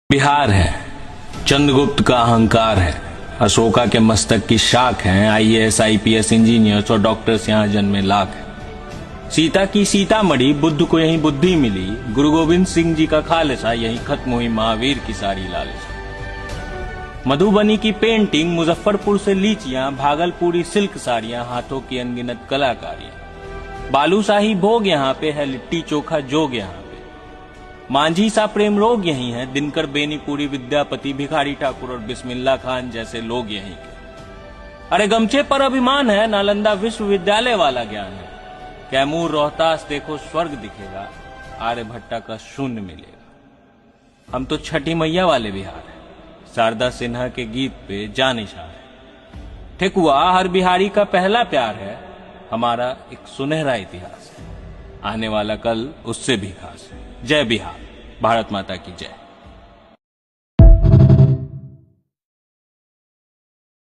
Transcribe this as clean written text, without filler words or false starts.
बिहार है, चंद्रगुप्त का अहंकार है, अशोका के मस्तक की शाख हैं, आईएएस आईपीएस इंजीनियर्स और डॉक्टर्स यहाँ जन्मे लाख हैं। सीता की सीतामढ़ी, बुद्ध को यहीं बुद्धि मिली, गुरु गोविंद सिंह जी का खालसा, यहीं खत्म हुई महावीर की सारी लालसा। मधुबनी की पेंटिंग, मुजफ्फरपुर से लीचियां, भागलपुरी सिल्क साड़ियां, हाथों की अनगिनत कलाकारियां। बालूशाही भोग यहाँ पे है, लिट्टी चोखा जोग यहाँ पे। मांझी सा प्रेम रोग यही है, दिनकर बेनीपुरी विद्यापति, भिखारी ठाकुर और बिस्मिल्लाह खान जैसे लोग यहीं के। अरे गमछे पर अभिमान है, नालंदा विश्वविद्यालय वाला ज्ञान है। कैमूर रोहतास देखो स्वर्ग दिखेगा, आर्यभट्टा का शून्य मिलेगा। हम तो छठी मैया वाले बिहार है, शारदा सिन्हा के गीत पे जानिशान है। ठेकुआ हर बिहारी का पहला प्यार है, हमारा एक सुनहरा इतिहास है। आने वाला कल उससे भी खास है। जय बिहार, भारत माता की जय।